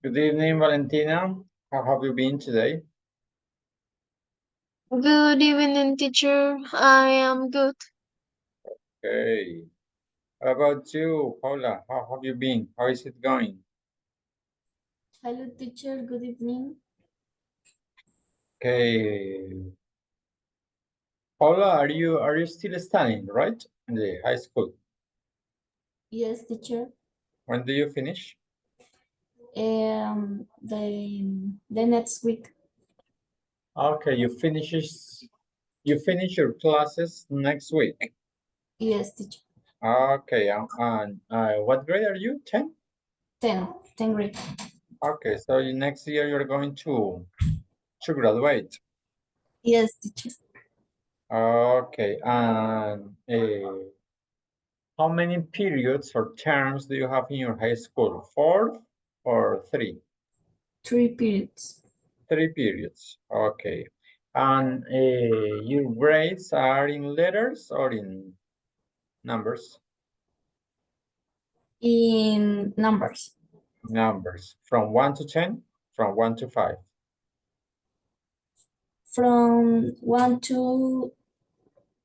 Good evening, Valentina. How have you been today? Good evening, teacher. I am good. Okay. How about you, Paula? How have you been? How is it going? Hello, teacher. Good evening. Okay. Paula, are you still studying, right? In the high school. Yes, teacher. When do you finish? The next week. Okay, you finish your classes next week. Yes, teacher. Okay, and what grade are you? 10? 10 grade. Okay, so next year you're going to graduate. Yes, teacher. Okay, and how many periods or terms do you have in your high school? 4 or 3? 3 periods. 3 periods. Okay. And your grades are in letters or in numbers? In numbers. Numbers. From 1 to 10? From 1 to 5? From 1 to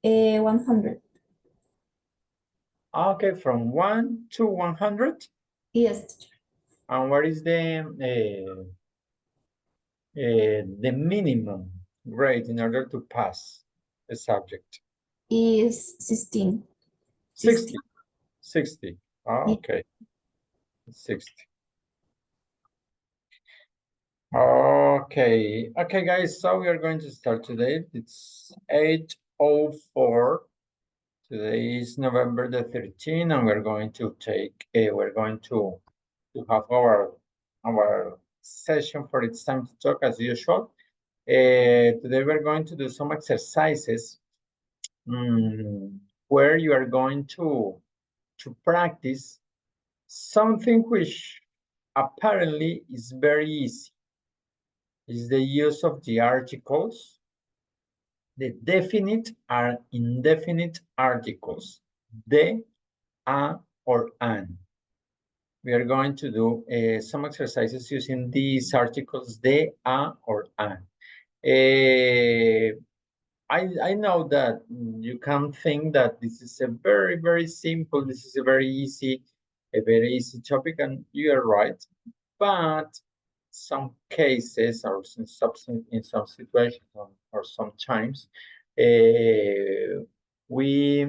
100. Okay, from 1 to 100? Yes, teacher. And what is the minimum grade in order to pass the subject? Is 16. 60. 60. Ye- Okay. 60. Okay. Okay, guys. So we are going to start today. It's 8:04. Today is November the 13th, and we're going to have our session for It's Time to Talk as usual. Today we're going to do some exercises where you are going to practice something which apparently is very easy. Is the use of the articles, the definite or indefinite articles, the, a, or an. We are going to do some exercises using these articles, the, a, or an. I know that you can think that this is a very, very simple, this is a very easy topic, and you are right. But some cases or in some situations or sometimes we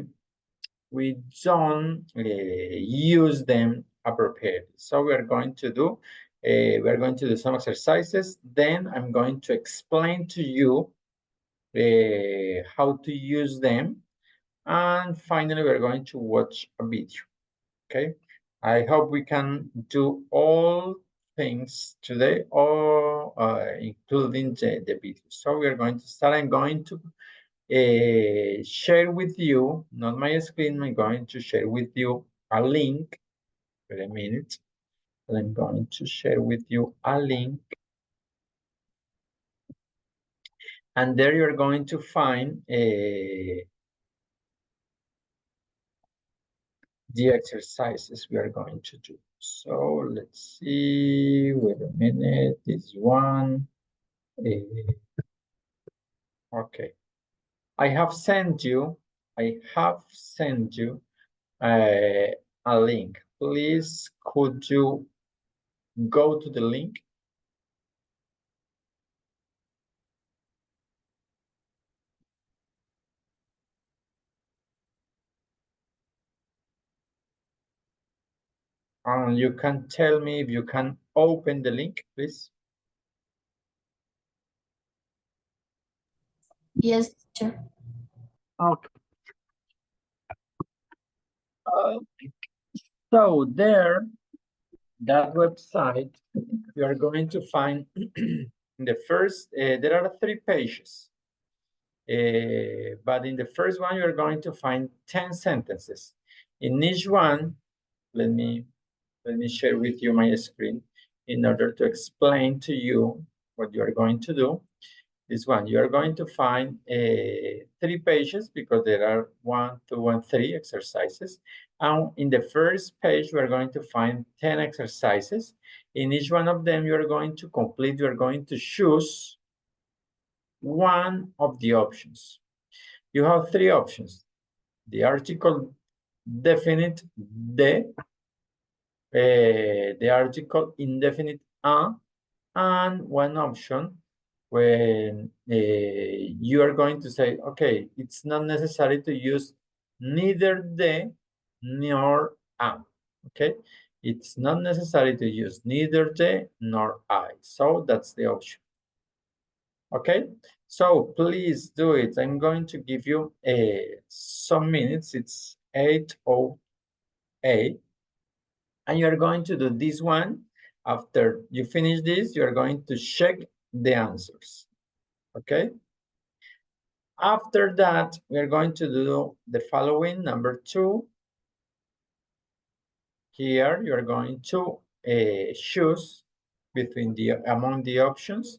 don't use them appropriately. So we are going to do some exercises. Then I'm going to explain to you how to use them. And finally, we're going to watch a video. Okay. I hope we can do all things today, or including the video. So we're going to start. I'm going to share with you, not my screen, I'm going to share with you a link. Wait a minute. I'm going to share with you a link. And there you're going to find the exercises we are going to do. So let's see, wait a minute, this one. Okay, I have sent you a link. Please, could you go to the link? And you can tell me if you can open the link, please. Yes, teacher. Okay. So there, that website, you are going to find in the first, there are 3 pages. But in the first one, you're going to find 10 sentences. In each one, let me share with you my screen in order to explain to you what you're going to do. This one, you are going to find 3 pages because there are 1, 2, and 3 exercises. And in the first page, we are going to find 10 exercises. In each one of them, you are going to complete, you are going to choose one of the options. You have 3 options. The article definite the article indefinite and one option when you are going to say, okay, it's not necessary to use neither the nor a, okay? It's not necessary to use neither the nor I, so that's the option. Okay, so please do it. I'm going to give you some minutes. It's 8:08, and you're going to do this one. After you finish this, you're going to check the answers. Okay. After that, we're going to do the following. Number 2. Here, you're going to choose between among the options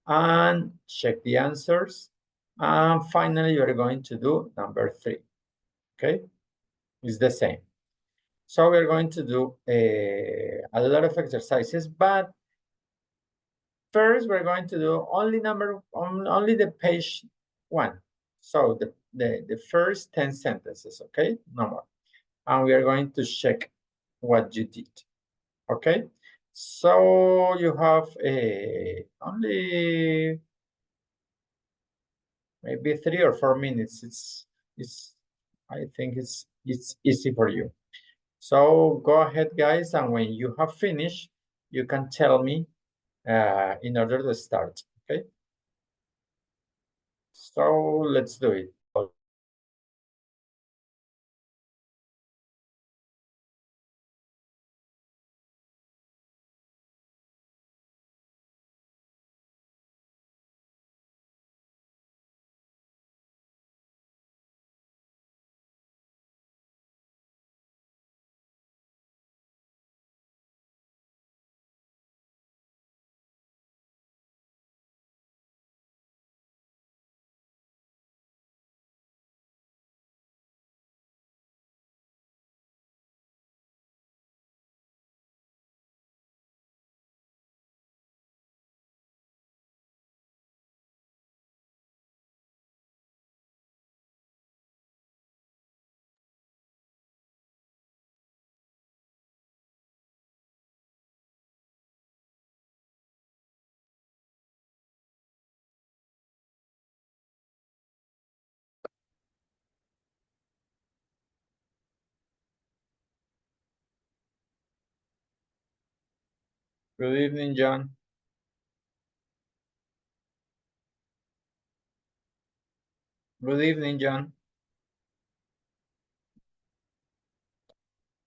and check the answers. And finally, you're going to do number 3. Okay, it's the same. So we're going to do a lot of exercises, but first we're going to do only the page 1. So the first 10 sentences, okay? No more. And we are going to check what you did, okay? So you have only maybe 3 or 4 minutes. I think it's easy for you. So go ahead, guys, and when you have finished, you can tell me in order to start, okay? So let's do it. Good evening, John. Good evening, John.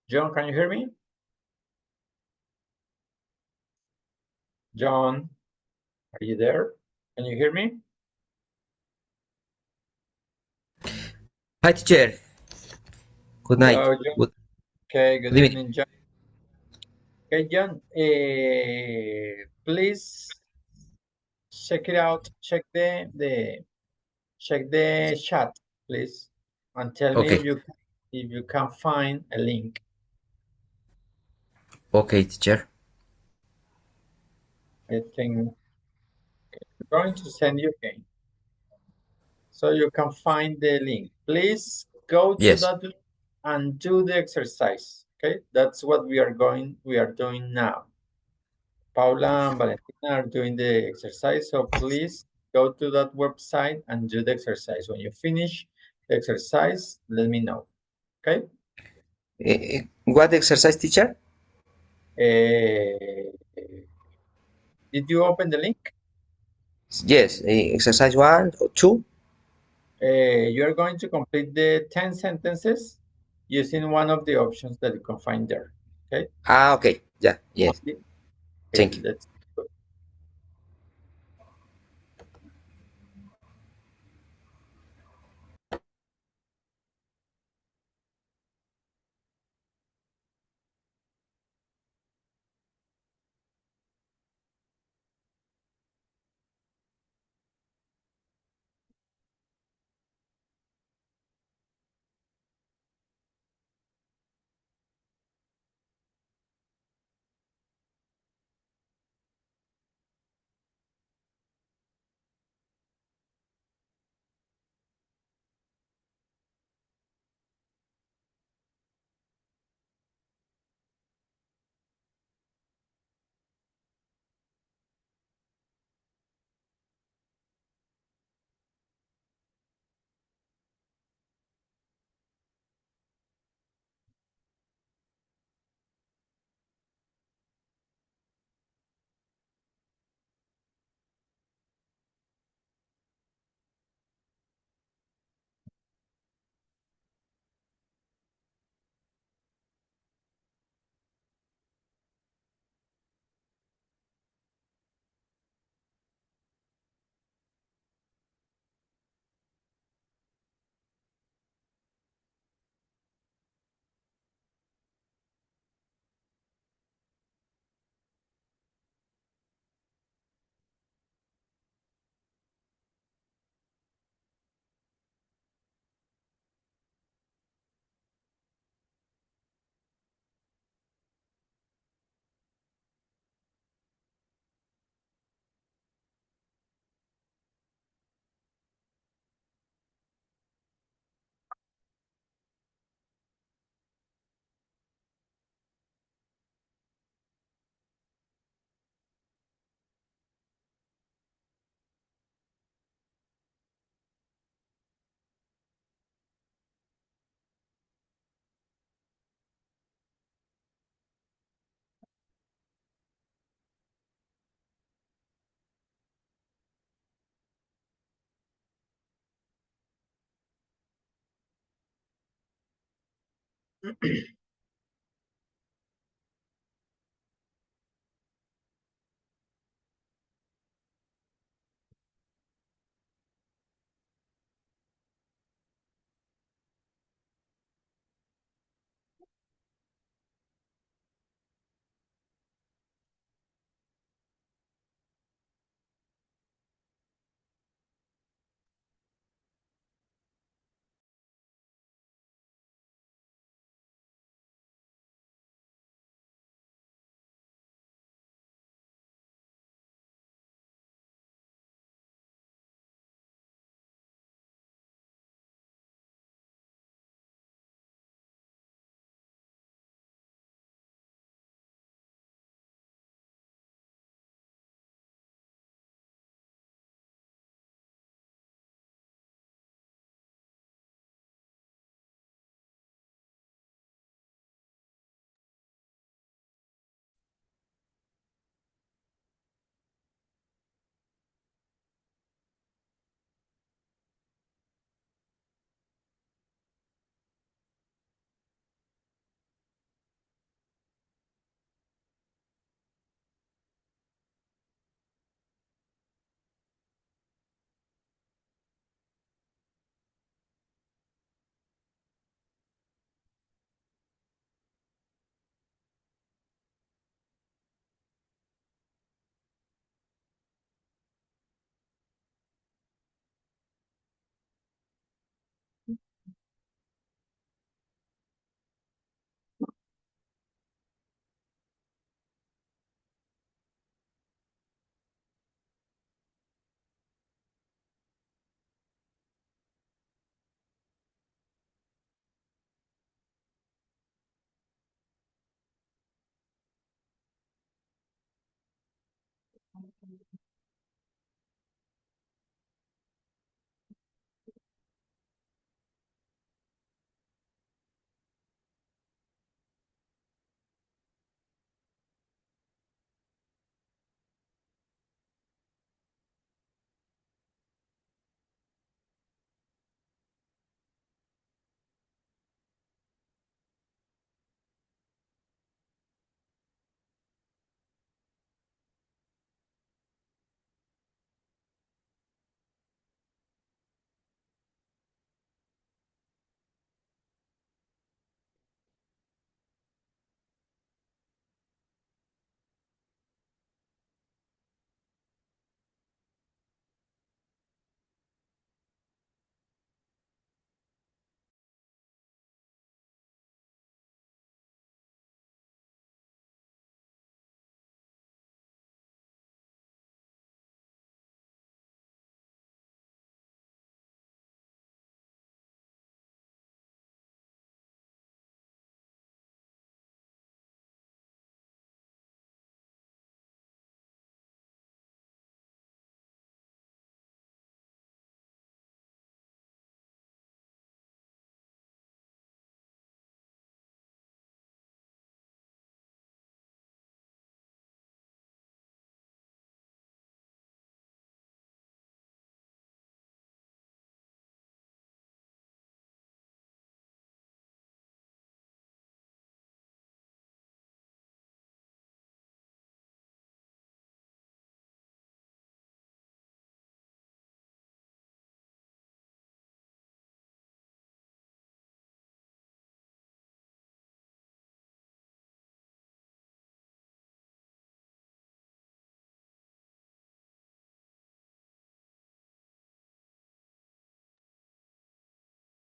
John, can you hear me? John, are you there? Can you hear me? Hi, teacher. Good night. Hello, John. Good, Okay, good good evening. evening, John. Okay, John, please check it out. Check the chat, please, and tell me Okay. if you can find a link. Okay, teacher. I think I'm going to send you again, so you can find the link. Please go to Yes. that link and do the exercise. Okay, that's what we are doing now. Paula and Valentina are doing the exercise, so please go to that website and do the exercise. When you finish the exercise, let me know. Okay. What exercise, teacher? Uh, did you open the link? Yes. Exercise 1 or 2. You're going to complete the 10 sentences using one of the options that you can find there. Okay. Okay. Yeah. Yes. Okay, Thank you. let's go.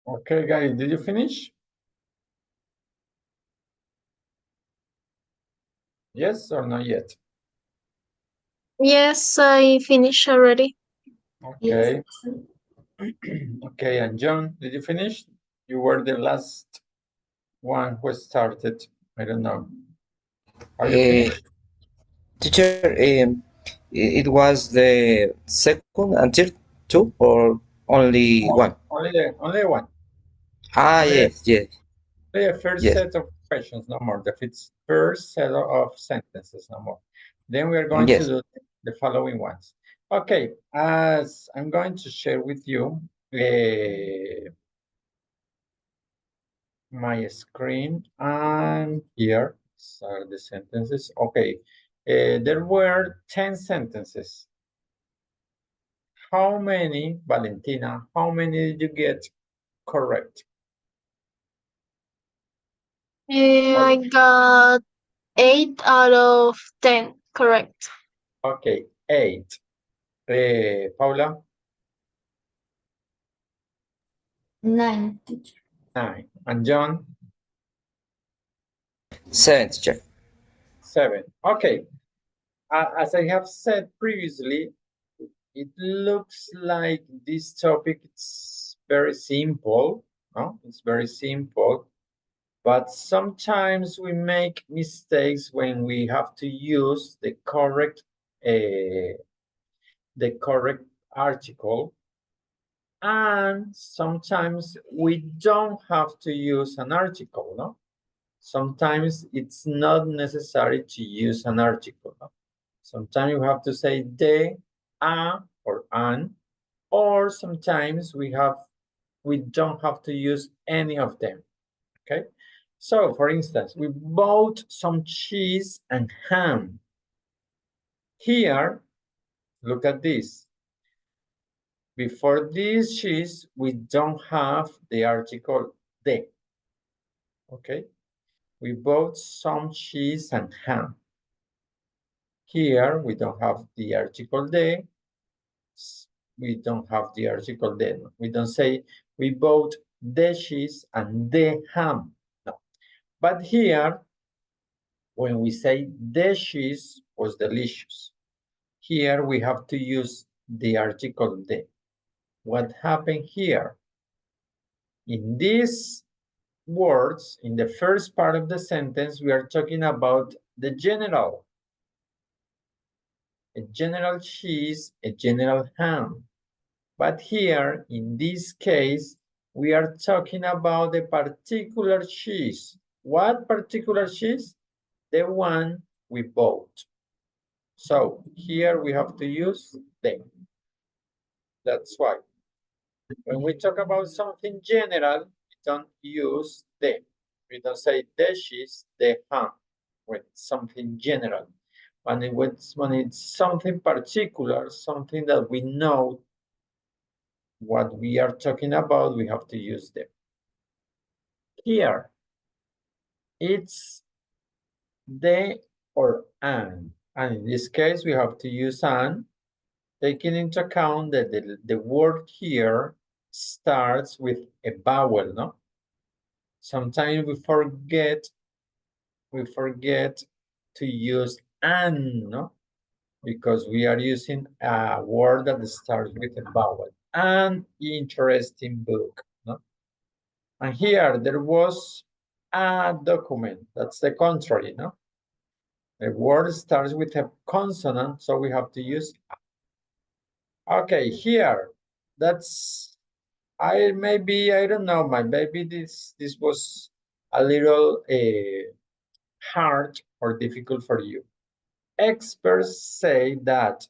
Okay, guys, did you finish? Yes or not yet? Yes, I finished already. Okay. Yes, teacher. Okay, and John, did you finish? You were the last one who started. I don't know. Are you Uh, finished? Teacher, it was the second and third two or only one? Only one. Ah, Only, yes, yes, only a first yes, set of questions, no more. First set of sentences, no more. Then we are going to yes. do the following ones. Okay, as I'm going to share with you my screen, and here are the sentences. Okay, there were 10 sentences. How many, Valentina, how many did you get correct? I got 8 out of 10, correct. Okay, 8. Paula? 9, teacher. 9. And John? 7, teacher. 7. Okay. As I have said previously, it looks like this topic is very simple, no? It's very simple, but sometimes we make mistakes when we have to use the correct article, and sometimes we don't have to use an article, no? Sometimes it's not necessary to use an article, no? Sometimes you have to say de, a, or an, or sometimes we don't have to use any of them, okay? So, for instance, we bought some cheese and ham. Here, look at this. Before this cheese, we don't have the article de, okay? We bought some cheese and ham. Here, we don't have the article de. We don't have the article de. We don't say we bought the cheese and the ham. No. But here, when we say the cheese was delicious, here we have to use the article de. What happened here? In these words, in the first part of the sentence, we are talking about the general. A general cheese, a general ham. But here, in this case, we are talking about a particular cheese. What particular cheese? The one we bought. So here we have to use the. That's why. When we talk about something general, we don't use the. We don't say the cheese, the ham, when it's something general. When it's something particular, something that we know what we are talking about, we have to use them. Here, it's the or an. And in this case, we have to use an, taking into account that the word here starts with a vowel, no? Sometimes we forget to use an, no? Because we are using a word that starts with a vowel. An interesting book, no? And here there was a document. That's the contrary, no? The word starts with a consonant, so we have to use a. Okay, here, that's, I don't know, maybe this was a little hard or difficult for you. Experts say that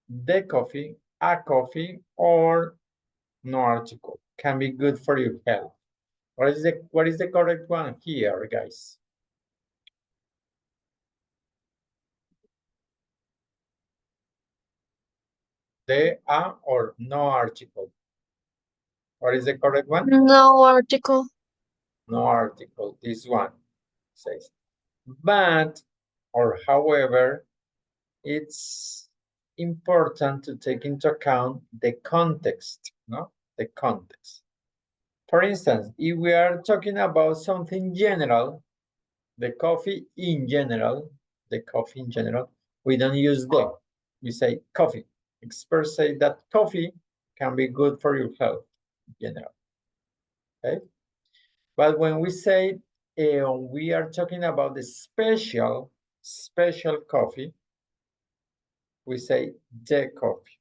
the coffee, a coffee, or no article can be good for your health. What is the correct one here, guys? The, a, or no article? What is the correct one? No article. No article, this one says. But, or however, it's important to take into account the context, no? The context. For instance, if we are talking about something general, the coffee in general, we don't use the, we say coffee. Experts say that coffee can be good for your health in general, okay? But when we say we are talking about the special coffee, we say the coffee.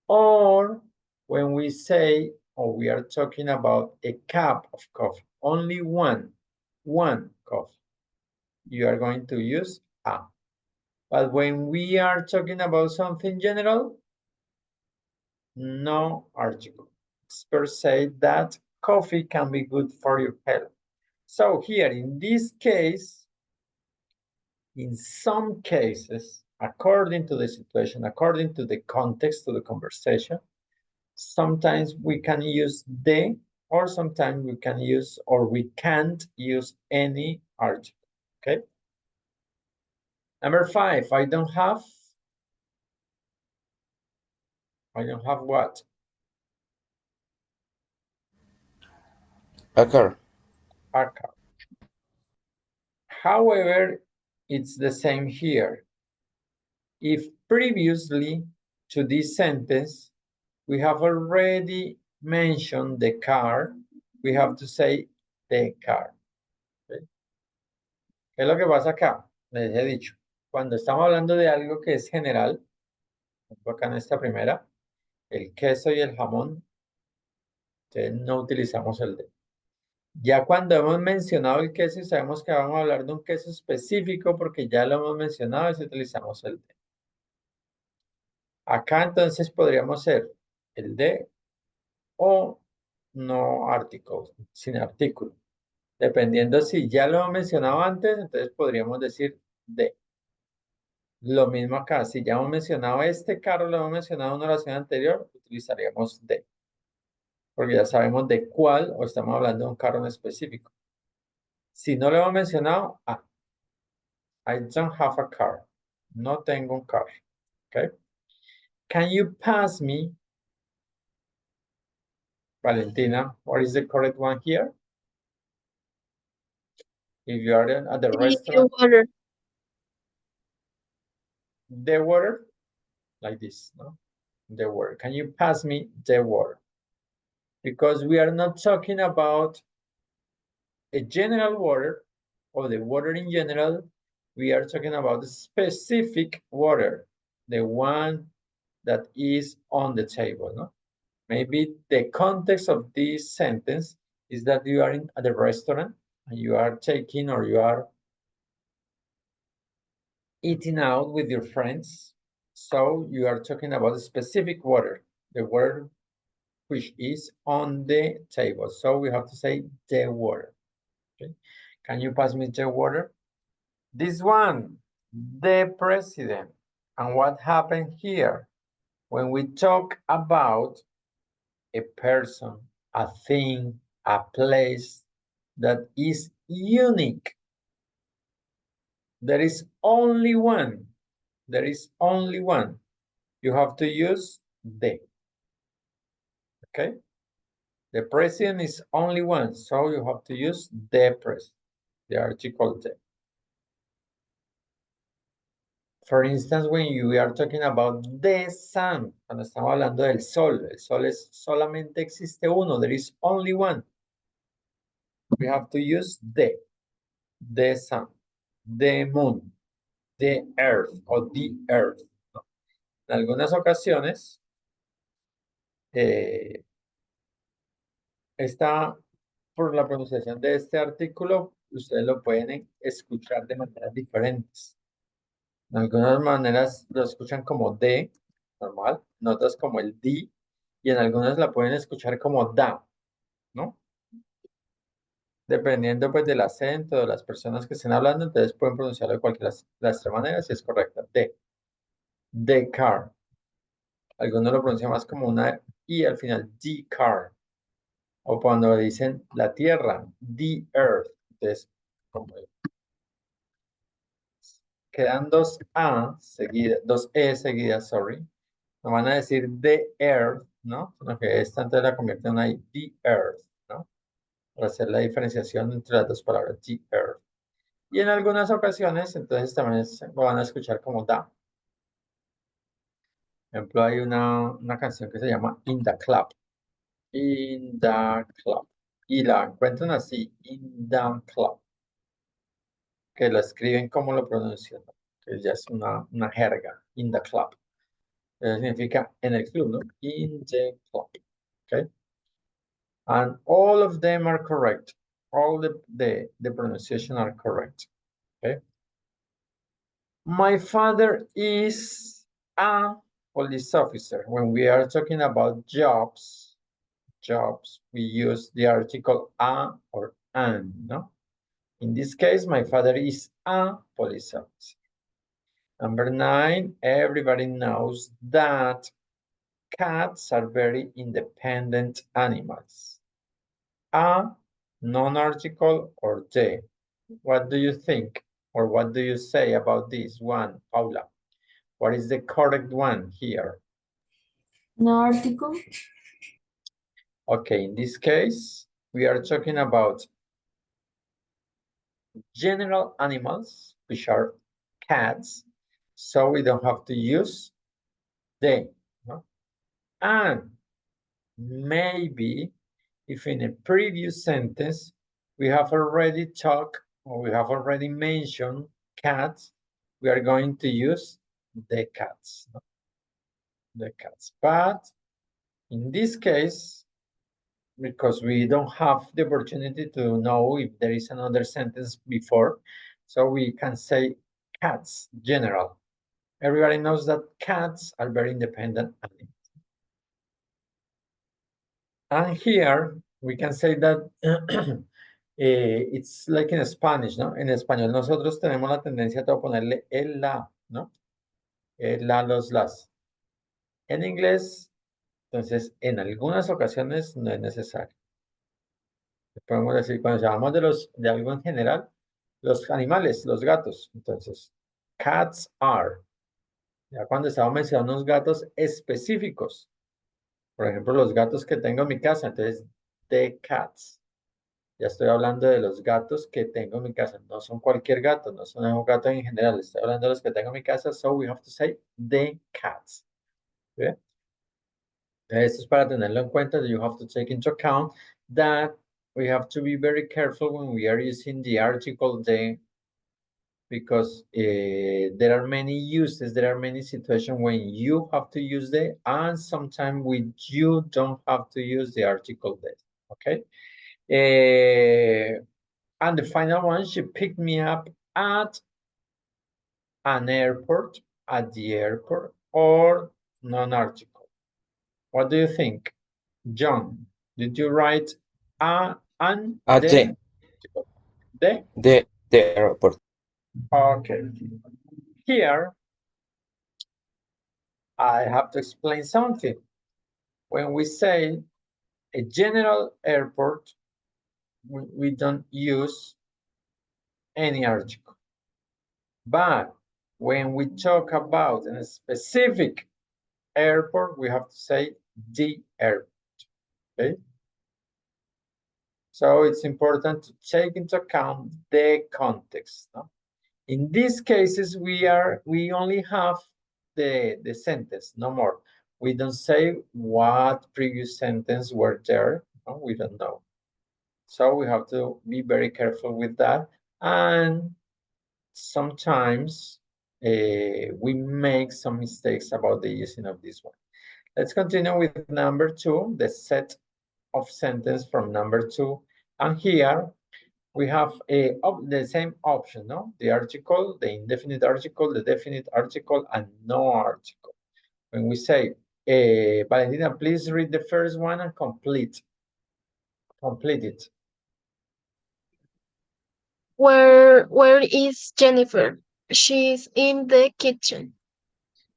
Or when we say, or we are talking about a cup of coffee, only one coffee, you are going to use a. But when we are talking about something general, no article. Experts say that coffee can be good for your health. So here in this case, in some cases, according to the situation, according to the context of the conversation, sometimes we can use the, or sometimes we can use, or we can't use any article, okay? Number 5, I don't have what? A car. A car. However, it's the same here. If previously to this sentence, we have already mentioned the car, we have to say the car. ¿Okay? ¿Qué es lo que pasa acá? Les he dicho, cuando estamos hablando de algo que es general, acá en esta primera, el queso y el jamón, entonces no utilizamos el de. Ya cuando hemos mencionado el queso y sabemos que vamos a hablar de un queso específico porque ya lo hemos mencionado, y utilizamos el de. Acá entonces podríamos ser el de o no artículo, sin artículo. Dependiendo si ya lo hemos mencionado antes, entonces podríamos decir de. Lo mismo acá, si ya hemos mencionado este carro, lo hemos mencionado en una oración anterior, utilizaríamos de. Porque ya sabemos de cuál o estamos hablando de un carro en específico. Si no lo hemos mencionado, I don't have a car. No tengo un carro. Okay. Can you pass me, Valentina, what is the correct one here? If you are at the restaurant, Water. the water, like this, no? The water. Can you pass me the water? Because we are not talking about a general water or the water in general. We are talking about the specific water, the one that is on the table, no? Maybe the context of this sentence is that you are at the restaurant and you are taking or you are eating out with your friends. So you are talking about a specific water, the water which is on the table. So we have to say the water. Okay. Can you pass me the water? This one, the president. And what happened here? When we talk about a person, a thing, a place that is unique, there is only one. There is only one. You have to use the. Okay? The president is only one, so you have to use the president, the article the. For instance, when you are talking about the sun, cuando estamos hablando del sol, el sol es solamente existe uno, there is only one. We have to use the sun, the moon, the earth, or the earth. ¿No? En algunas ocasiones, por la pronunciación de este artículo, ustedes lo pueden escuchar de maneras diferentes. En algunas maneras lo escuchan como de, normal, en otras como el di, y en algunas la pueden escuchar como da, ¿no? Dependiendo pues del acento de las personas que estén hablando, entonces pueden pronunciarlo de cualquiera de las tres maneras si es correcta. The car. Algunos lo pronuncian más como una I al final, the car. O cuando dicen la tierra, the earth. Entonces, como quedan dos A seguidas, dos E seguidas, sorry. No van a decir the earth, ¿no? Sino que esta entonces la convierte en una I, the earth, ¿no? Para hacer la diferenciación entre las dos palabras, the earth. Y en algunas ocasiones, entonces también lo van a escuchar como da. Por ejemplo, hay una canción que se llama In the Club. In the Club. Y la encuentran así, In the Club. Que lo escriben como lo pronuncian, que ya es una jerga, In the Club. Significa en el club, ¿no? In the club. Okay. And all of them are correct. All the pronunciation are correct. Okay. My father is a police officer. When we are talking about jobs, jobs, we use the article a or an, no? In this case, my father is a police officer. Number 9, everybody knows that cats are very independent animals. A, non-article, or the. What do you think? Or what do you say about this one, Paula? What is the correct one here? No article. Okay, in this case, we are talking about general animals, which are cats, so we don't have to use they. No? And maybe if in a previous sentence we have already talked or we have already mentioned cats, we are going to use the cats. No? The cats. But in this case, because we don't have the opportunity to know if there is another sentence before, so we can say cats, general. Everybody knows that cats are very independent animals. And here we can say that it's like in Spanish, ¿no? En español nosotros tenemos la tendencia a todo ponerle el, la, ¿no? El, la, los, las. En inglés, entonces, en algunas ocasiones no es necesario. Podemos decir, cuando hablamos de algo en general, los animales, los gatos. Entonces, cats are. Ya cuando estamos mencionando unos gatos específicos. Por ejemplo, los gatos que tengo en mi casa. Entonces, the cats. Ya estoy hablando de los gatos que tengo en mi casa. No son cualquier gato, no son un gato en general. Estoy hablando de los que tengo en mi casa. So, we have to say the cats. ¿Ve? Esto es para tenerlo en cuenta. You have to take into account that we have to be very careful when we are using the article the, because there are many uses, there are many situations when you have to use the, and sometimes when you don't have to use the article the, okay? And the final one, she picked me up at an airport, at the airport, or non-article. What do you think? John, did you write an, The airport. Okay. Here, I have to explain something. When we say a general airport, we don't use any article. But when we talk about a specific airport, we have to say the airport, okay? So it's important to take into account the context. No? In these cases, we only have the sentence, no more. We don't say what previous sentence were there. No, we don't know. So we have to be very careful with that. And sometimes we make some mistakes about the using of this one. Let's continue with number 2, the set of sentence from number 2. And here we have the same option, no? The article, the indefinite article, the definite article, and no article. When we say, Valentina, please read the first one and complete it. Where is Jennifer? She's in the kitchen.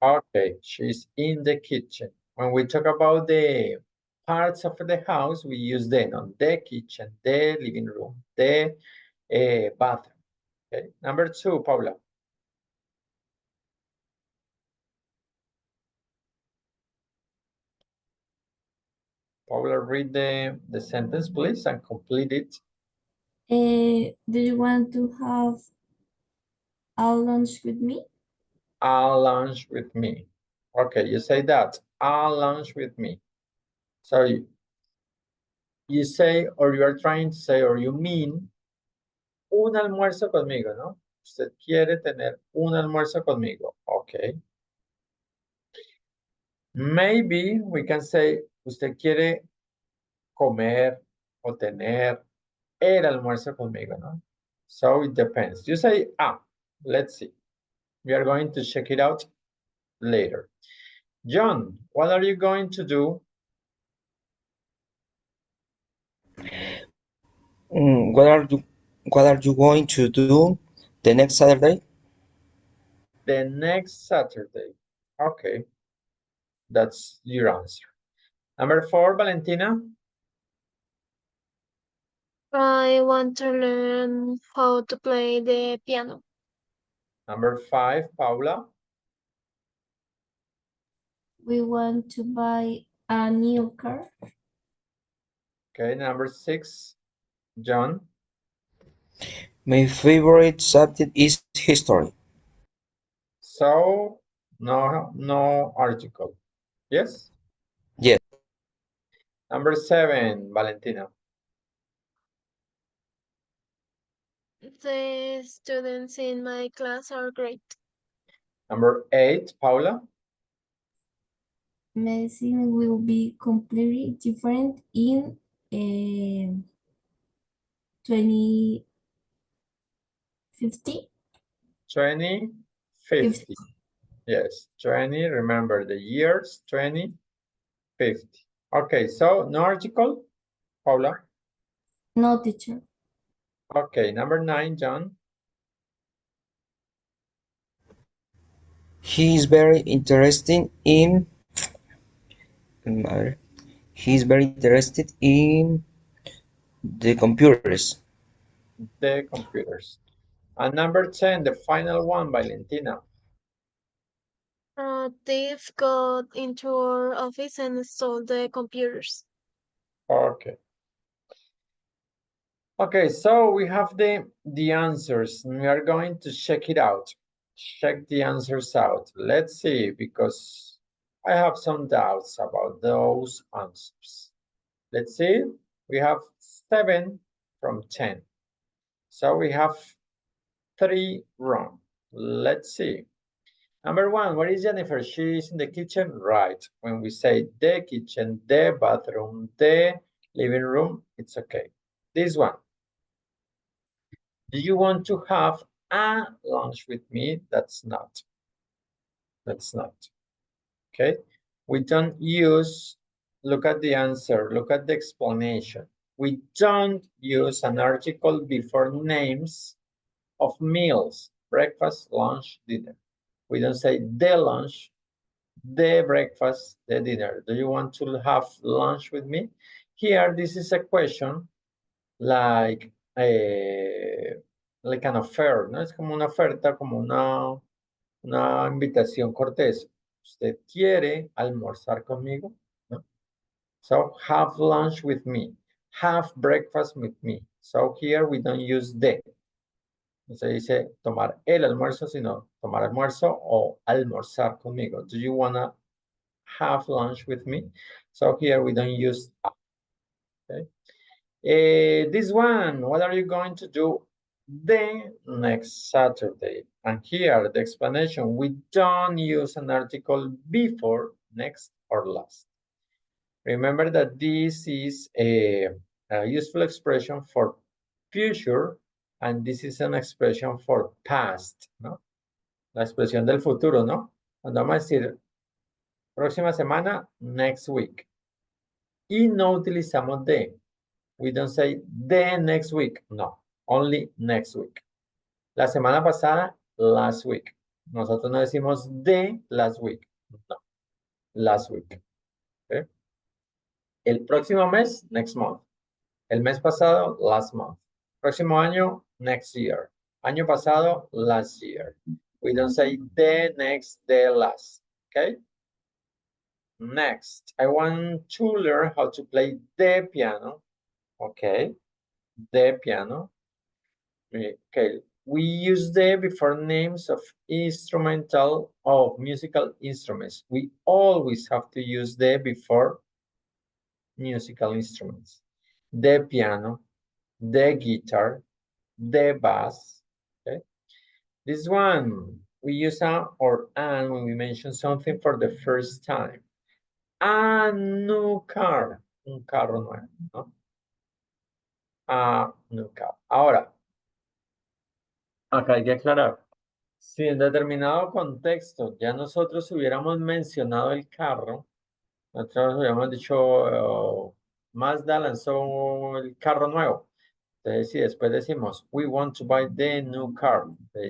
Okay, she's in the kitchen. When we talk about the parts of the house, we use the, no? The kitchen, the living room, the bathroom. Okay, number 2, Paula. Paula, read the sentence, please, and complete it. Do you want to have a lunch with me? A lunch with me. Okay, you say that. A lunch with me. So you say, or you are trying to say, or you mean, un almuerzo conmigo, ¿no? Usted quiere tener un almuerzo conmigo. Okay. Maybe we can say, usted quiere comer o tener el almuerzo conmigo, ¿no? So it depends. You say, let's see. We are going to check it out later. John, what are you going to do? What are you going to do the next Saturday? The next Saturday. Okay, that's your answer. Number 4, Valentina. I want to learn how to play the piano. Number 5, Paula. We want to buy a new car. Okay, number 6, John. My favorite subject is history. So, no article. Yes? Yes. Number 7, Valentina. The students in my class are great. Number 8, Paula. Medicine will be completely different in 2050. 2050. Yes, 20. Remember the years, 2050. Okay, so no article, Paula. No, teacher. Okay, number 9, John. He is very interested in he's very interested in the computers. The computers. And number 10, the final one, Valentina. A thief got into our office and stole the computers. Okay. Okay, so we have the answers. We are going to check it out. Check the answers out. Let's see, because I have some doubts about those answers. Let's see. We have 7 from 10. So we have 3 wrong. Let's see. Number 1, where is Jennifer? She's in the kitchen, right? When we say the kitchen, the bathroom, the living room, it's okay. This one. Do you want to have a lunch with me? That's not. That's not. Okay. We don't use, look at the answer, look at the explanation. We don't use an article before names of meals, breakfast, lunch, dinner. We don't say the lunch, the breakfast, the dinner. Do you want to have lunch with me? Here, this is a question like an offer, ¿no? Es como una oferta, como una invitación cortés. ¿Usted quiere almorzar conmigo? ¿No? So, have lunch with me. Have breakfast with me. So, here we don't use the. No se dice tomar el almuerzo, sino tomar almuerzo o almorzar conmigo. Do you want to have lunch with me? So, here we don't use a. Okay. This one, what are you going to do the next Saturday? And here, the explanation, we don't use an article before, next, or last. Remember that this is a useful expression for future, and this is an expression for past, ¿no? La expresión del futuro, ¿no? Cuando vamos a decir, próxima semana, next week. Y no utilizamos de. We don't say the next week. No, only next week. La semana pasada, last week. Nosotros no decimos de last week. No, last week. Okay. El próximo mes, next month. El mes pasado, last month. Próximo año, next year. Año pasado, last year. We don't say the next, the last. Okay. Next, I want to learn how to play the piano. Okay. The piano. Okay, we use the before names of musical instruments. We always have to use the before musical instruments. The piano, the guitar, the bass. Okay, this one we use a or an when we mention something for the first time. A new car, un carro nuevo, ¿no? A new car. Ahora, acá hay que aclarar. Si en determinado contexto ya nosotros hubiéramos mencionado el carro, nosotros hubiéramos dicho, Mazda lanzó el carro nuevo. Entonces, si después decimos, we want to buy the new car,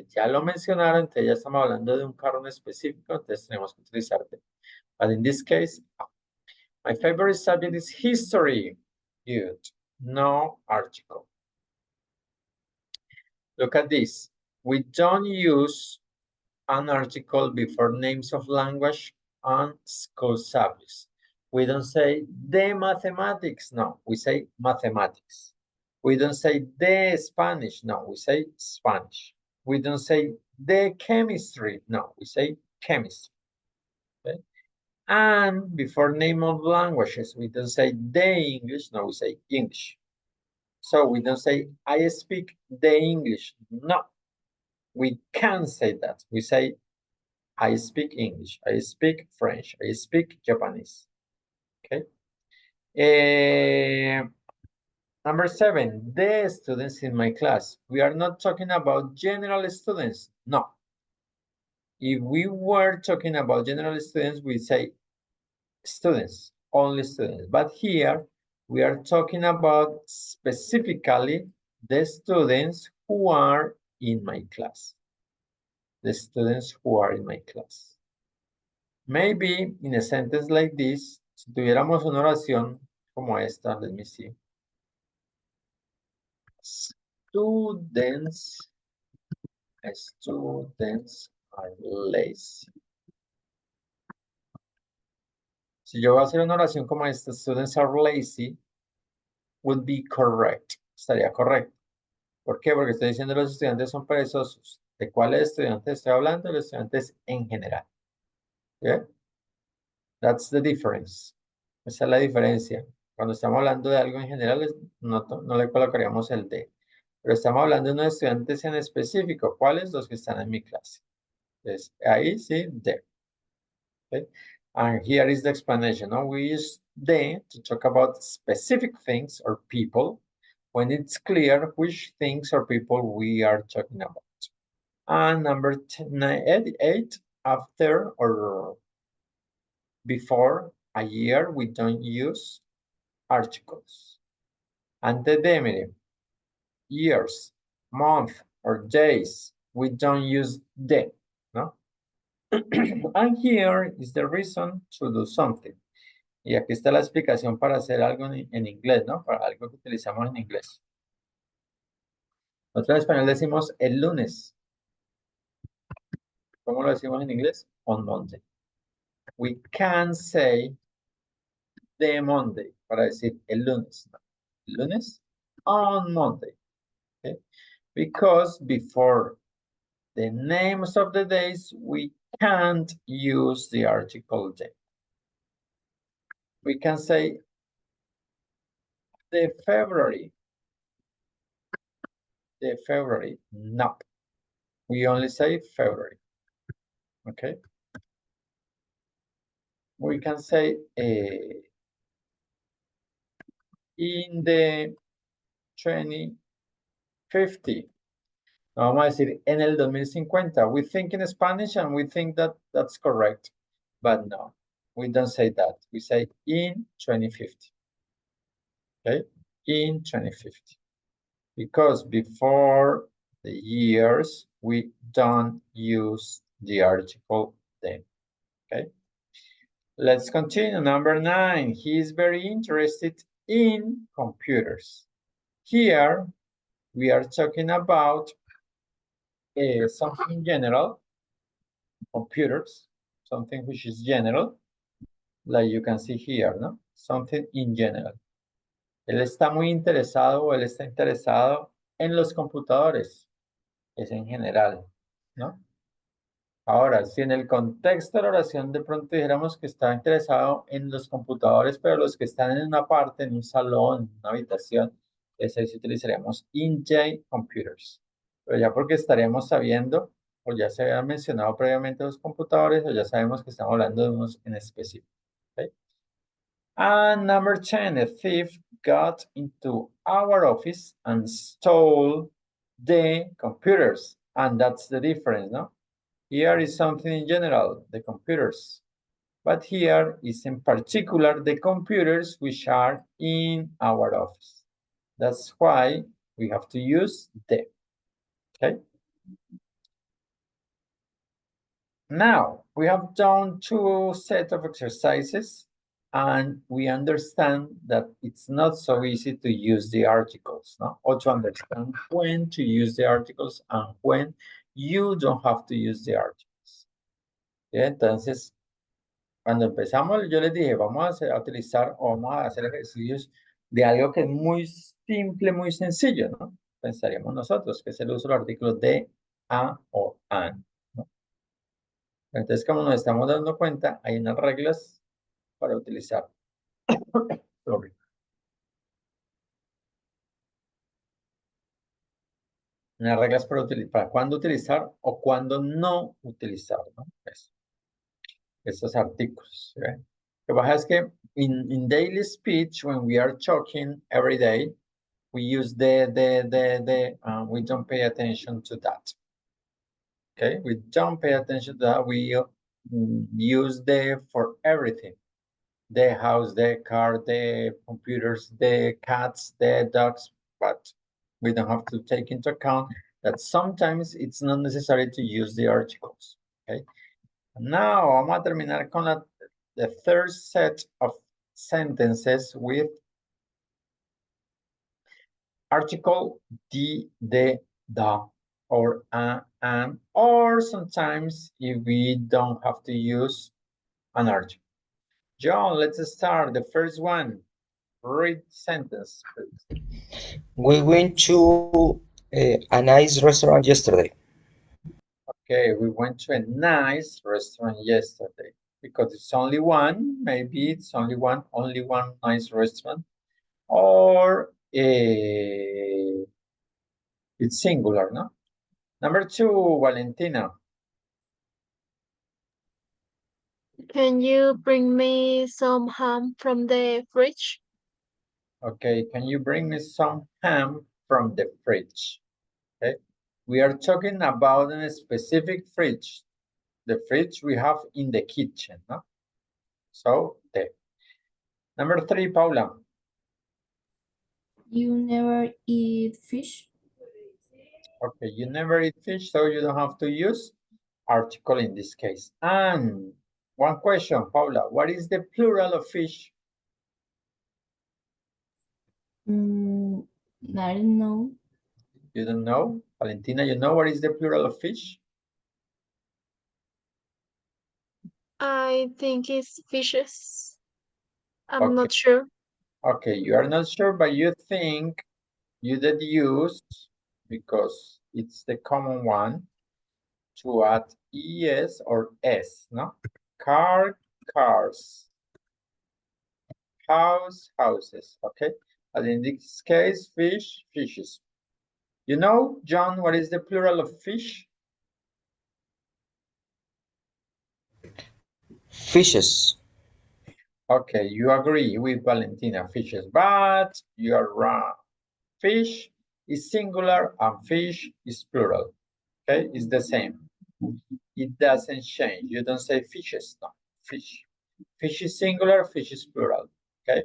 ya lo mencionaron, entonces ya estamos hablando de un carro en específico, entonces tenemos que utilizar the. But in this case, my favorite subject is history. Good. No article. Look at this. We don't use an article before names of language and school subjects. We don't say the mathematics. No, we say mathematics. We don't say the Spanish. No, we say Spanish. We don't say the chemistry. No, we say chemistry. Okay? And before name of languages, we don't say the English. No, we say English. So we don't say I speak the English. No, we can't say that. We say I speak English. I speak French. I speak Japanese. Okay. Number 7, the students in my class. We are not talking about general students. No. If we were talking about general students, we say students, only students. But here, we are talking about specifically the students who are in my class. The students who are in my class. Maybe in a sentence like this, si tuviéramos una oración como esta, let me see. Students are lazy. Si yo voy a hacer una oración como esta, students are lazy, would be correct. Estaría correcto. ¿Por qué? Porque estoy diciendo los estudiantes son perezosos. ¿De cuáles estudiantes estoy hablando? Los estudiantes en general. ¿Yeah? That's the difference. Esa es la diferencia. Cuando estamos hablando de algo en general, no le colocaríamos el de. Pero estamos hablando de unos estudiantes en específico. ¿Cuáles? Los que están en mi clase. Entonces, ahí sí, de. Okay? And here is the explanation. No? We use de to talk about specific things or people when it's clear which things or people we are talking about. And number 8, after or before a year, we don't use articles. Antes de, mire, years, month, or days, we don't use de, no? And here is the reason to do something. Y aquí está la explicación para hacer algo en inglés, ¿no? Para algo que utilizamos en inglés. Nosotros en español decimos el lunes. ¿Cómo lo decimos en inglés? On Monday. We can say the Monday para decir el lunes. ¿No? El lunes on Monday. Okay? Because before the names of the days, we can't use the article day. We can say the February. The February, no. We only say February. Okay. We can say in the 2050. Vamos a decir en el 2050. We think in Spanish and we think that that's correct. But no, we don't say that. We say in 2050. Okay, in 2050. Because before the years, we don't use the article then. Okay. Let's continue. Number 9. He is very interested in computers. Here, we are talking about something general, computers, something which is general, like you can see here, ¿no? Something in general. Él está muy interesado o él está interesado en los computadores. Es en general, ¿no? Ahora, si en el contexto de la oración de pronto dijéramos que está interesado en los computadores, pero los que están en una parte, en un salón, en una habitación, ese sí utilizaríamos in the computers. Pero ya porque estaríamos sabiendo, o ya se habían mencionado previamente los computadores, o ya sabemos que estamos hablando de unos en específico. ¿Okay? And number 10, a thief got into our office and stole the computers. And that's the difference, no? Here is something in general, the computers. But here is in particular the computers which are in our office. That's why We have to use the. Okay. Now, we have done 2 sets of exercises, and we understand that it's not so easy to use the articles, no? Or to understand when to use the articles and when you don't have to use the articles. Bien, entonces, cuando empezamos, yo les dije, vamos a utilizar o vamos a hacer ejercicios de algo que es muy simple, muy sencillo, ¿no? Pensaríamos nosotros, que es el uso del artículo de, a o an. Entonces, como nos estamos dando cuenta, hay unas reglas para utilizar. Sorry. Unas reglas para cuándo utilizar o cuándo no utilizar, ¿no? Estos artículos. ¿Sí? Lo que pasa es que in daily speech, when we are talking every day, we use we don't pay attention to that. Okay, we don't pay attention to that. We use the for everything. The house, the car, the computers, the cats, the dogs, but we don't have to take into account that sometimes it's not necessary to use the articles, okay? Now, vamos a terminar con the third set of sentences with article the, or an, or sometimes if we don't have to use an article. John, let's start. The first one. Read sentence, please. We went to a nice restaurant yesterday. Okay, we went to a nice restaurant yesterday. Because it's only one, maybe it's only one nice restaurant. Or it's singular, no? Number 2, Valentina. Can you bring me some ham from the fridge? Okay, can you bring me some ham from the fridge? Okay, we are talking about a specific fridge. The fridge we have in the kitchen, no? So, the. Number 3, Paula. You never eat fish? Okay, you never eat fish, so you don't have to use article in this case. And one question, Paula, what is the plural of fish? I don't know. You don't know? Valentina, you know what is the plural of fish? I think it's fishes. I'm Okay. not sure. Okay, you are not sure, but you think you did use, because it's the common one, to add es or s, no? Car, cars. House, houses, okay? And in this case, fish, fishes. You know, John, what is the plural of fish? Fishes. Okay, you agree with Valentina, fishes, but you are wrong. Fish is singular and fish is plural, okay? It's the same. It doesn't change. You don't say fishes, no, fish. Fish is singular, fish is plural, okay?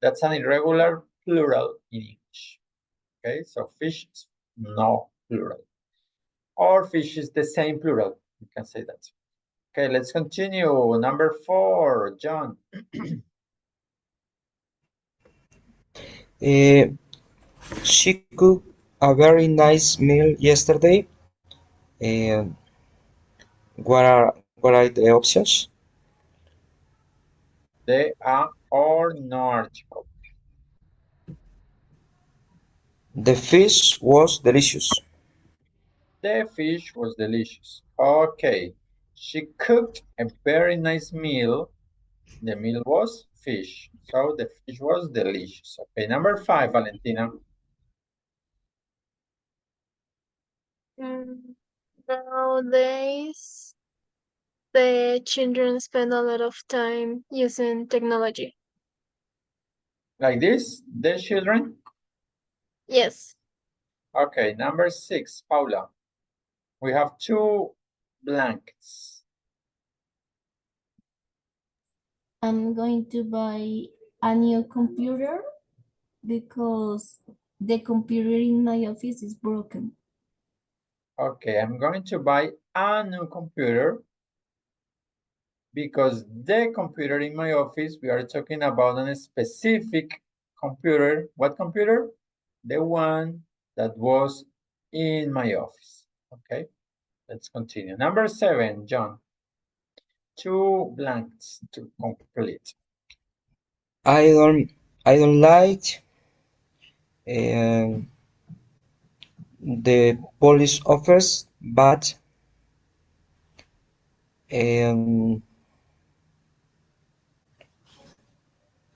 That's an irregular plural in English, okay? So fish is no plural. Or fish is the same plural, you can say that. Okay, let's continue. Number 4, John. She cooked a very nice meal yesterday. What are the options? They are or no article. The fish was delicious. The fish was delicious. Okay, she cooked a very nice meal. The meal was fish, so the fish was delicious. Okay, number 5, Valentina. Nowadays, the children spend a lot of time using technology. Like this, the children. Yes. Okay, number 6, Paula. We have 2 blankets. I'm going to buy a new computer because The computer in my office is broken. Okay, I'm going to buy a new computer because the computer in my office, we are talking about a specific computer. What computer? The one that was in my office. Okay, let's continue. Number 7, John. 2 blanks to complete. I don't like the police office, but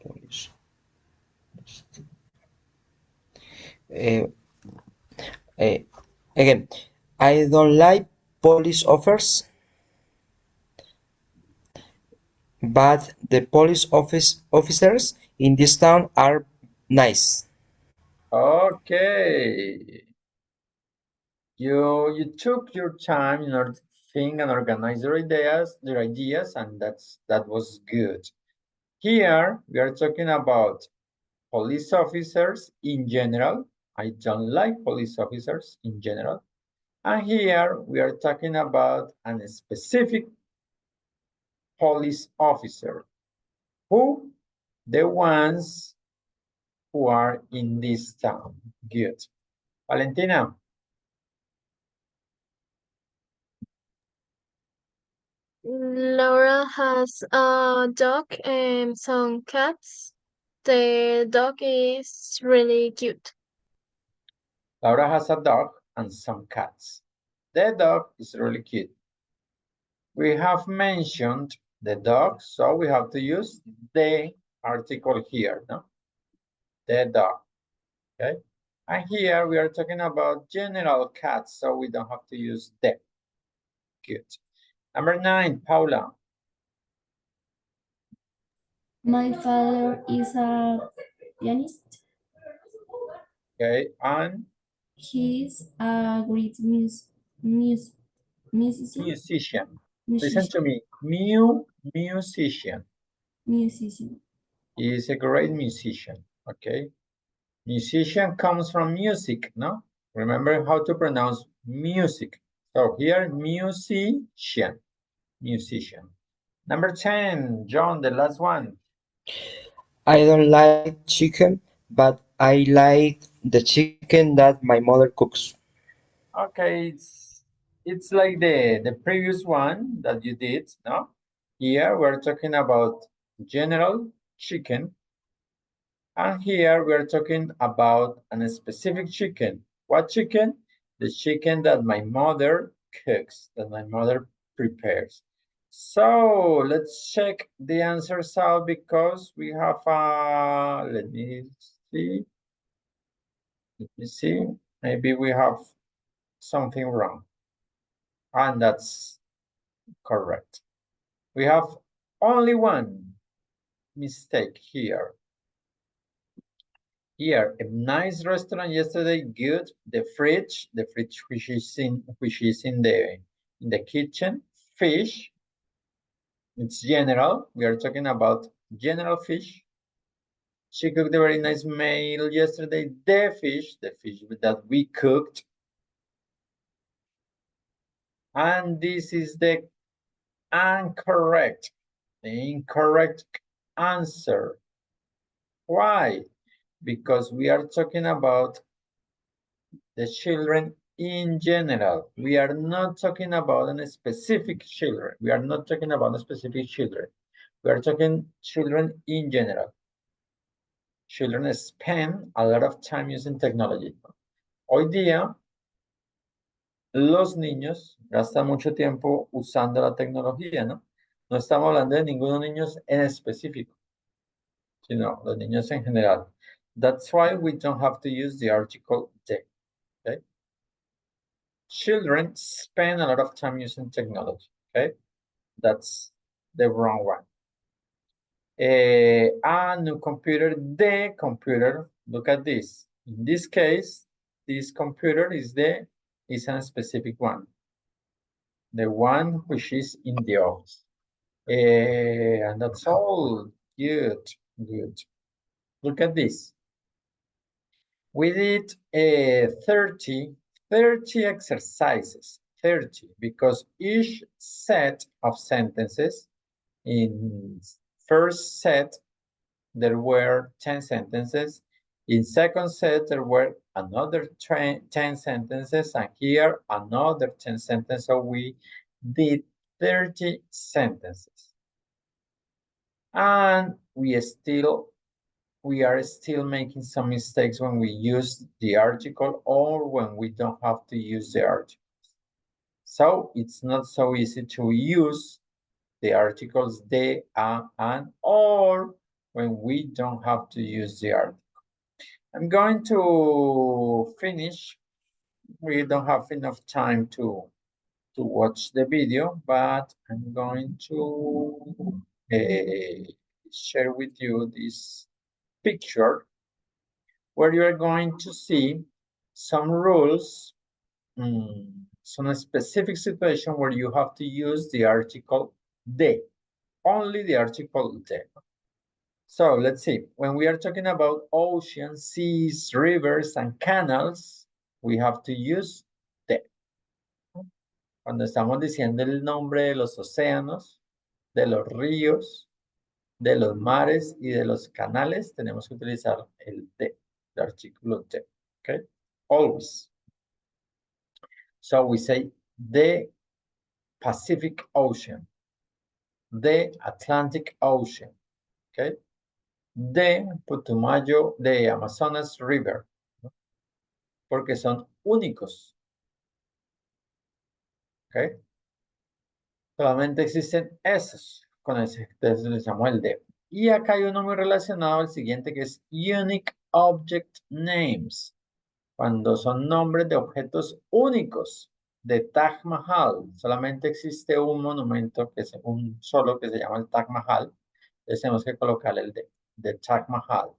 police. Uh, again, I don't like police officers, but the police officers in this town are nice. Okay. You took your time in order to think and organize your ideas, and that was good. Here we are talking about police officers in general. I don't like police officers in general. And here we are talking about a specific police officer. Who? The ones who are in this town. Good. Valentina. Laura has a dog and some cats. The dog is really cute. Laura has a dog and some cats. The dog is really cute. We have mentioned the dog, so we have to use the article here, no? The dog, okay? And here we are talking about general cats, so we don't have to use the. Good. Number 9, Paula. My father is a pianist. Okay, and He's a great musician. musician. Listen to me. Musician. Musician. He is a great musician, okay? Musician comes from music, no? Remember how to pronounce music. So here, musician. Number 10, John, the last one. I don't like chicken, but I like the chicken that my mother cooks. Okay, it's like the previous one that you did, no? Here we're talking about general chicken. And here we're talking about a specific chicken. What chicken? The chicken that my mother cooks, that my mother prepares. So let's check the answers out because we have let me see. Maybe we have something wrong. And that's correct. We have only one mistake here. Here, a nice restaurant yesterday, good. The fridge which is in the kitchen, fish. It's general. We are talking about general fish. She cooked a very nice meal yesterday. The fish that we cooked. And this is the incorrect answer. Why? Because we are talking about the children in general. We are not talking about a specific children. We are not talking about a specific children. We are talking children in general. Children spend a lot of time using technology. Hoy día, los niños gastan mucho tiempo usando la tecnología, ¿no? No estamos hablando de ningunos niños en específico, sino los niños en general. That's why we don't have to use the article the. Okay? Children spend a lot of time using technology, okay? That's the wrong one. A new computer, the computer, look at this. In this case, this computer is a specific one. The one which is in the office. And that's all. Good. Look at this. We did 30 exercises, 30, because each set of sentences, in first set, there were 10 sentences. In second set, there were another 10 sentences, and here another 10 sentences. So we did 30 sentences. And we are still making some mistakes when we use the article or when we don't have to use the articles. So it's not so easy to use the articles de, a, an, or when we don't have to use the article. I'm going to finish. We don't have enough time to watch the video, but I'm going to share with you this picture where you are going to see some rules, some specific situation where you have to use the article de, only the article de. So let's see, when we are talking about oceans, seas, rivers, and canals, we have to use de. Cuando estamos diciendo el nombre de los océanos, de los ríos, de los mares y de los canales, tenemos que utilizar el de, el artículo de, okay? Always. So we say the Pacific Ocean, the Atlantic Ocean, okay? De Putumayo, de Amazonas River, ¿no? Porque son únicos, okay? Solamente existen esos, con ese, entonces utilizamos el de. Y acá hay uno muy relacionado al siguiente que es Unique Object Names. Cuando son nombres de objetos únicos. De Taj Mahal, solamente existe un monumento, que es un solo, que se llama el Taj Mahal. Entonces tenemos que colocar el de Taj Mahal.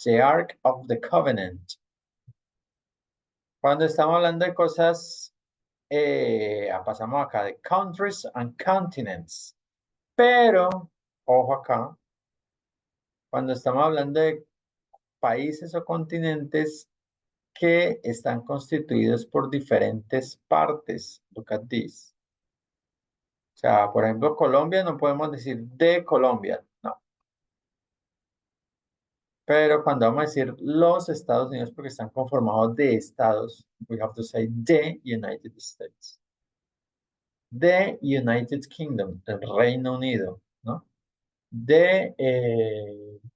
The Ark of the Covenant. Cuando estamos hablando de cosas, pasamos acá de countries and continents. Pero, ojo acá, cuando estamos hablando de países o continentes que están constituidos por diferentes partes. Look at this. O sea, por ejemplo, Colombia no podemos decir de Colombia, no. Pero cuando vamos a decir los Estados Unidos, porque están conformados de estados, we have to say the United States. The United Kingdom, el Reino Unido, ¿no? The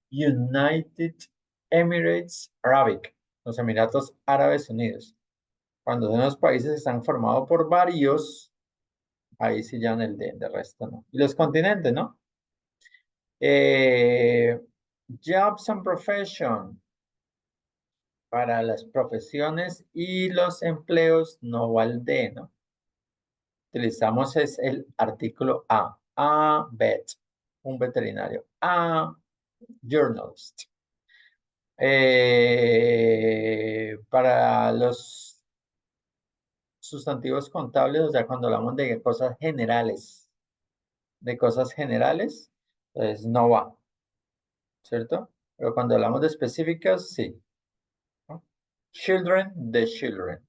United Emirates Arabic, los Emiratos Árabes Unidos. Cuando son los países están formados por varios, ahí sí ya en el de resto no. Y los continentes, ¿no? Jobs and profession. Para las profesiones y los empleos no va el de, ¿no? Utilizamos es el artículo a vet, un veterinario, a journalist. Para los sustantivos contables, o sea, cuando hablamos de cosas generales, pues no va, ¿cierto? Pero cuando hablamos de específicas, sí. ¿No? Children, the children.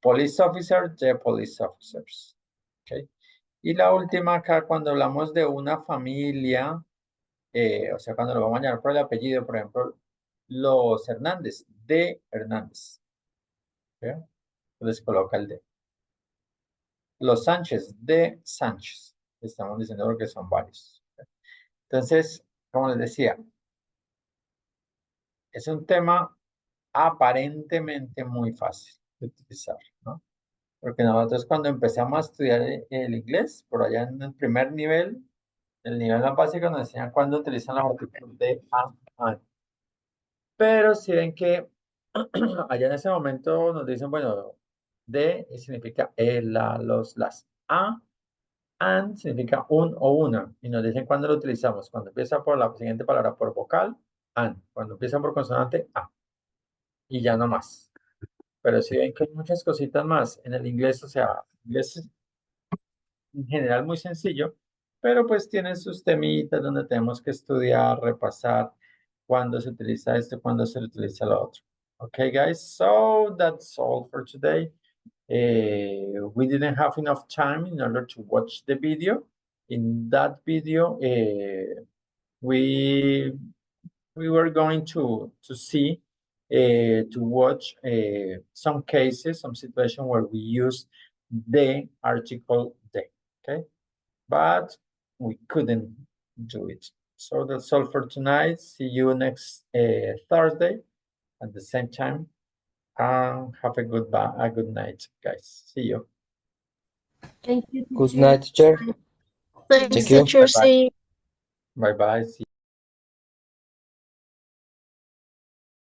Police officer, the police officers. ¿Okay? Y la última acá, cuando hablamos de una familia, o sea, cuando lo vamos a llamar por el apellido, por ejemplo, los Hernández, de Hernández. ¿Okay? Entonces coloca el de. Los Sánchez, de Sánchez. Estamos diciendo porque son varios. Entonces, como les decía, es un tema aparentemente muy fácil de utilizar, ¿no? Porque nosotros cuando empezamos a estudiar el inglés, por allá en el primer nivel, el nivel más básico, nos enseñan cuándo utilizan los artículos de a, an. Pero si ven que allá en ese momento nos dicen, bueno, de significa el, la, los, las. A, and significa un o una. Y nos dicen cuándo lo utilizamos. Cuando empieza por la siguiente palabra por vocal, an. Cuando empieza por consonante, a. Y ya no más. Pero si ven que hay muchas cositas más en el inglés, o sea, inglés es en general muy sencillo, pero pues tiene sus temitas donde tenemos que estudiar, repasar cuándo se utiliza esto, cuándo se utiliza lo otro. Okay, guys, so that's all for today. We didn't have enough time in order to watch the video. In that video, we were going to see to watch some cases, some situation where we use the article they, okay? But we couldn't do it. So that's all for tonight. See you next Thursday at the same time. Have a good night, guys. See you. Thank you, Good teacher. night, teacher. Thanks, Thank you. teacher. Bye-bye. See you. Bye-bye. See